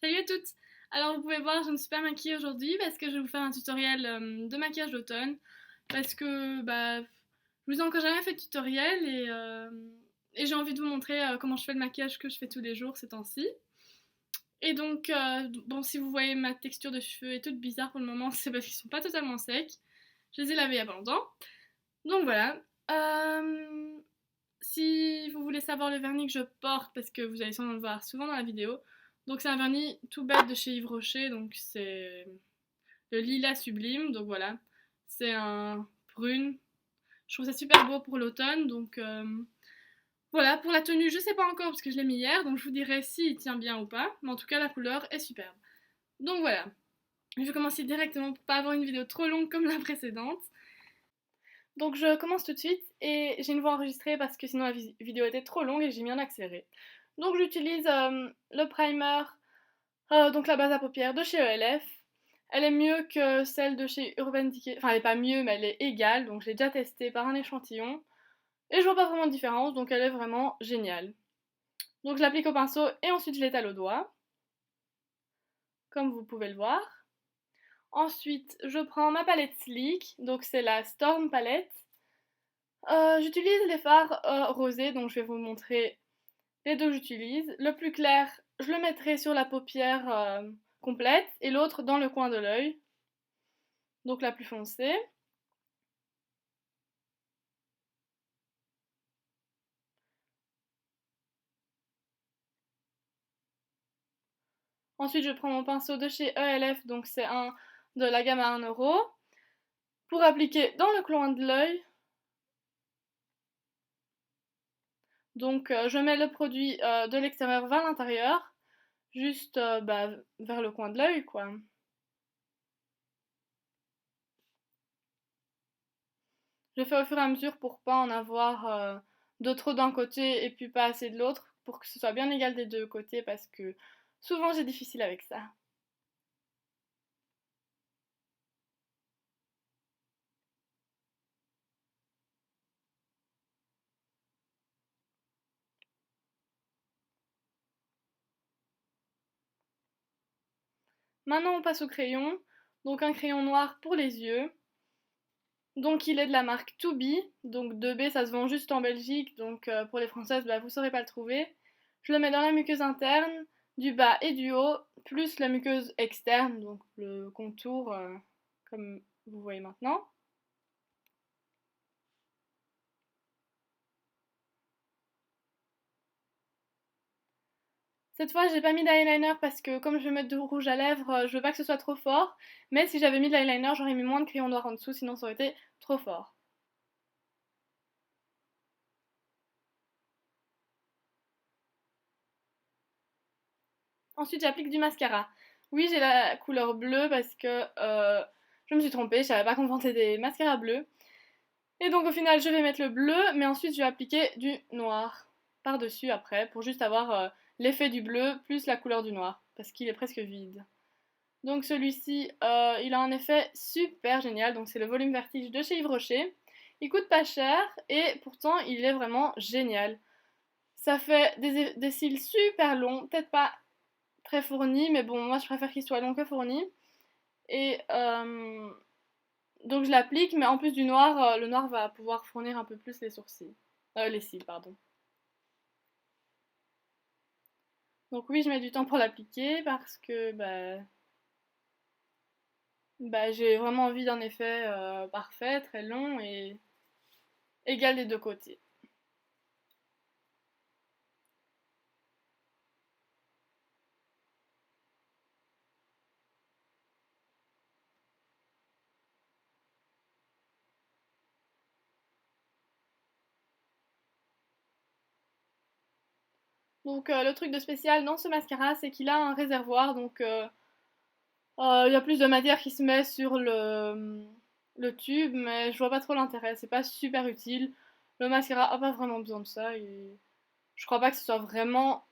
Salut à toutes! Alors vous pouvez voir, je me suis pas maquillée aujourd'hui parce que je vais vous faire un tutoriel de maquillage d'automne. Parce que je vous ai encore jamais fait de tutoriel et j'ai envie de vous montrer comment je fais le maquillage que je fais tous les jours ces temps-ci. Et donc, bon, si vous voyez ma texture de cheveux est toute bizarre pour le moment, c'est parce qu'ils sont pas totalement secs. Je les ai lavés il y a pas longtemps. Donc voilà. Euh, Si vous voulez savoir le vernis que je porte, parce que vous allez sûrement le voir souvent dans la vidéo, donc c'est un vernis tout bête de chez Yves Rocher, donc c'est le lilas sublime, donc voilà, c'est un brune. Je trouve ça super beau pour l'automne, donc voilà, pour la tenue je sais pas encore parce que je l'ai mis hier, donc je vous dirai s'il tient bien ou pas, mais en tout cas la couleur est superbe. Donc voilà, je vais commencer directement pour pas avoir une vidéo trop longue comme la précédente. Donc je commence tout de suite et j'ai une voix enregistrée parce que sinon la vidéo était trop longue et j'ai mis en accéléré. Donc j'utilise le primer, donc la base à paupières de chez ELF. Elle est mieux que celle de chez Urban Decay, enfin elle est pas mieux mais elle est égale, donc je l'ai déjà testée par un échantillon. Et je vois pas vraiment de différence, donc elle est vraiment géniale. Donc je l'applique au pinceau et ensuite je l'étale au doigt, comme vous pouvez le voir. Ensuite je prends ma palette Sleek, donc c'est la Storm palette. J'utilise les fards rosés, donc je vais vous montrer les deux que j'utilise. Le plus clair, je le mettrai sur la paupière complète et l'autre dans le coin de l'œil, donc la plus foncée. Ensuite, je prends mon pinceau de chez ELF, donc c'est un de la gamme à 1 € pour appliquer dans le coin de l'œil. Donc je mets le produit de l'extérieur vers l'intérieur, juste vers le coin de l'œil quoi. Je fais au fur et à mesure pour pas en avoir de trop d'un côté et puis pas assez de l'autre, pour que ce soit bien égal des deux côtés parce que souvent j'ai difficile avec ça. Maintenant on passe au crayon, donc un crayon noir pour les yeux. Donc il est de la marque 2B, donc 2B ça se vend juste en Belgique, donc pour les françaises vous saurez pas le trouver. Je le mets dans la muqueuse interne, du bas et du haut, plus la muqueuse externe, donc le contour comme vous voyez maintenant. Cette fois j'ai pas mis d'eyeliner parce que comme je vais mettre du rouge à lèvres, je veux pas que ce soit trop fort, mais si j'avais mis de l'eyeliner j'aurais mis moins de crayon noir en dessous, sinon ça aurait été trop fort. Ensuite, j'applique du mascara. Oui, j'ai la couleur bleue parce que je me suis trompée, je savais pas qu'on vendait des mascaras bleus. Et donc au final, je vais mettre le bleu, mais ensuite je vais appliquer du noir par-dessus après pour juste avoir l'effet du bleu plus la couleur du noir parce qu'il est presque vide. Donc celui-ci, il a un effet super génial. Donc c'est le volume vertige de chez Yves Rocher. Il coûte pas cher et pourtant il est vraiment génial. Ça fait des cils super longs, peut-être pas très fourni, mais bon, moi je préfère qu'il soit long que fourni. Et donc je l'applique, mais en plus du noir, le noir va pouvoir fournir un peu plus les sourcils. Les cils, pardon. Donc oui, je mets du temps pour l'appliquer parce que j'ai vraiment envie d'un effet parfait, très long et égal des deux côtés. Donc le truc de spécial dans ce mascara, c'est qu'il a un réservoir, donc il y a plus de matière qui se met sur le tube, mais je vois pas trop l'intérêt, c'est pas super utile. Le mascara a pas vraiment besoin de ça et je crois pas que ce soit vraiment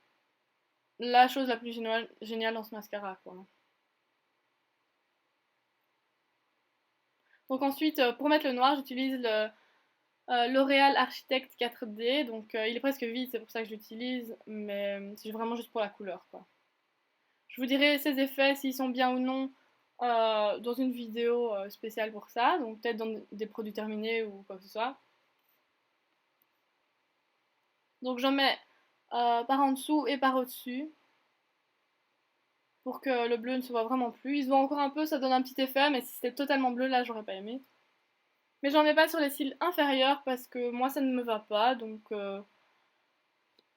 la chose la plus géniale dans ce mascara quoi. Donc ensuite, pour mettre le noir, j'utilise le L'Oréal Architect 4D, donc il est presque vide, c'est pour ça que je l'utilise, mais c'est vraiment juste pour la couleur quoi. Je vous dirai ces effets, s'ils sont bien ou non, dans une vidéo spéciale pour ça, donc peut-être dans des produits terminés ou quoi que ce soit. Donc j'en mets par en dessous et par au-dessus pour que le bleu ne se voit vraiment plus. Il se voit encore un peu, ça donne un petit effet, mais si c'était totalement bleu, là, j'aurais pas aimé. Mais j'en mets pas sur les cils inférieurs parce que moi, ça ne me va pas, donc...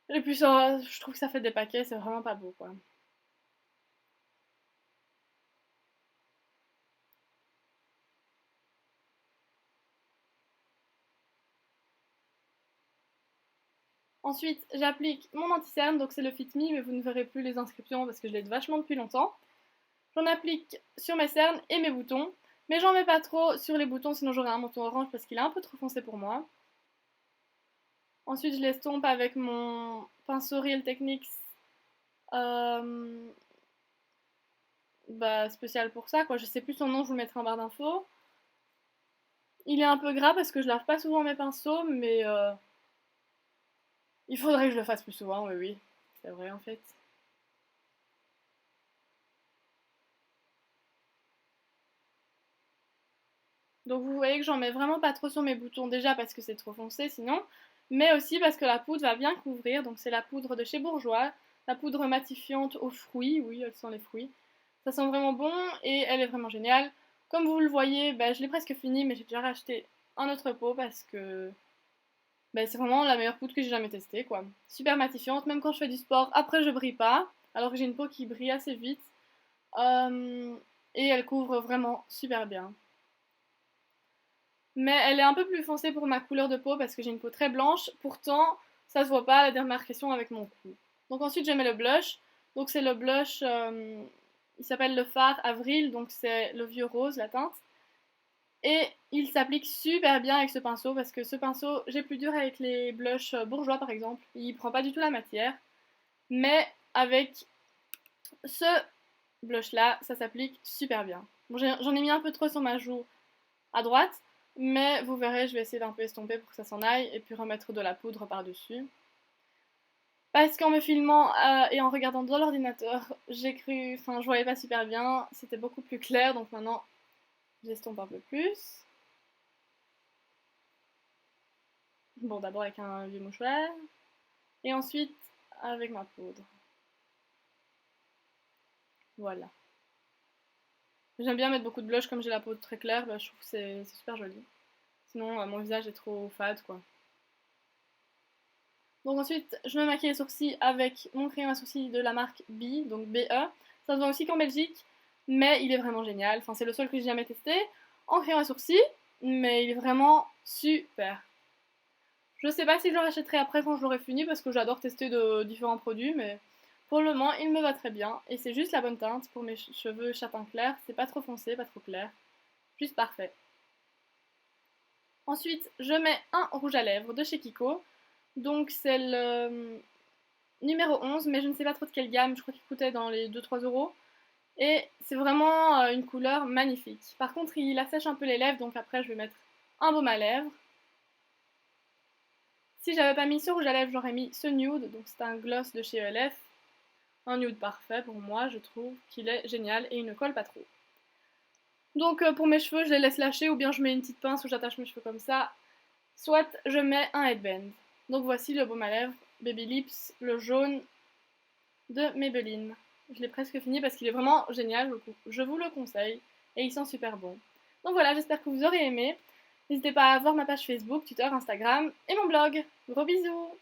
Et puis ça, je trouve que ça fait des paquets, c'est vraiment pas beau, quoi. Ensuite, j'applique mon anti-cerne, donc c'est le Fit Me, mais vous ne verrez plus les inscriptions parce que je l'ai vachement depuis longtemps. J'en applique sur mes cernes et mes boutons, mais j'en mets pas trop sur les boutons, sinon j'aurai un menton orange parce qu'il est un peu trop foncé pour moi. Ensuite, je l'estompe avec mon pinceau Real Techniques euh, spécial pour ça, quoi. Je sais plus son nom, je vous le mettrai en barre d'infos. Il est un peu gras parce que je lave pas souvent mes pinceaux, mais il faudrait que je le fasse plus souvent, oui, oui. C'est vrai en fait. Donc vous voyez que j'en mets vraiment pas trop sur mes boutons déjà parce que c'est trop foncé sinon, mais aussi parce que la poudre va bien couvrir. Donc c'est la poudre de chez Bourjois, la poudre matifiante aux fruits, oui, elle sent les fruits. Ça sent vraiment bon et elle est vraiment géniale. Comme vous le voyez, je l'ai presque fini, mais j'ai déjà racheté un autre pot parce que c'est vraiment la meilleure poudre que j'ai jamais testée, quoi. Super matifiante, même quand je fais du sport. Après, je brille pas, alors que j'ai une peau qui brille assez vite. Euh, et elle couvre vraiment super bien. Mais elle est un peu plus foncée pour ma couleur de peau parce que j'ai une peau très blanche. Pourtant, ça se voit pas la démarcation avec mon cou. Donc ensuite, je mets le blush. Donc c'est le blush, il s'appelle le Fard Avril, donc c'est le vieux rose, la teinte. Et il s'applique super bien avec ce pinceau parce que ce pinceau, j'ai plus dur avec les blushs bourgeois par exemple. Il prend pas du tout la matière. Mais avec ce blush là, ça s'applique super bien. Bon, j'en ai mis un peu trop sur ma joue à droite, mais vous verrez, je vais essayer d'un peu estomper pour que ça s'en aille et puis remettre de la poudre par-dessus. Parce qu'en me filmant et en regardant dans l'ordinateur, je voyais pas super bien, c'était beaucoup plus clair, donc maintenant j'estompe un peu plus. Bon, d'abord avec un vieux mouchoir, et ensuite avec ma poudre. Voilà. J'aime bien mettre beaucoup de blush comme j'ai la peau très claire, je trouve que c'est super joli. Sinon, mon visage est trop fade, quoi. Donc ensuite, je me maquille les sourcils avec mon crayon à sourcils de la marque B, donc BE. Ça se vend aussi qu'en Belgique, mais il est vraiment génial. Enfin, c'est le seul que j'ai jamais testé en crayon à sourcils, mais il est vraiment super. Je sais pas si je le rachèterai après quand je l'aurai fini parce que j'adore tester de différents produits, mais pour le moment, il me va très bien et c'est juste la bonne teinte pour mes cheveux châtain clair. C'est pas trop foncé, pas trop clair, juste parfait. Ensuite, je mets un rouge à lèvres de chez Kiko. Donc c'est le numéro 11, mais je ne sais pas trop de quelle gamme, je crois qu'il coûtait dans les 2-3 euros. Et c'est vraiment une couleur magnifique. Par contre, il assèche un peu les lèvres, donc après je vais mettre un baume à lèvres. Si j'avais pas mis ce rouge à lèvres, j'aurais mis ce nude, donc c'est un gloss de chez ELF. Un nude parfait pour moi, je trouve qu'il est génial et il ne colle pas trop. Donc pour mes cheveux, je les laisse lâcher ou bien je mets une petite pince où j'attache mes cheveux comme ça. Soit je mets un headband. Donc voici le baume à lèvres Baby Lips, le jaune de Maybelline. Je l'ai presque fini parce qu'il est vraiment génial, je vous le conseille et il sent super bon. Donc voilà, j'espère que vous aurez aimé. N'hésitez pas à voir ma page Facebook, Twitter, Instagram et mon blog. Gros bisous!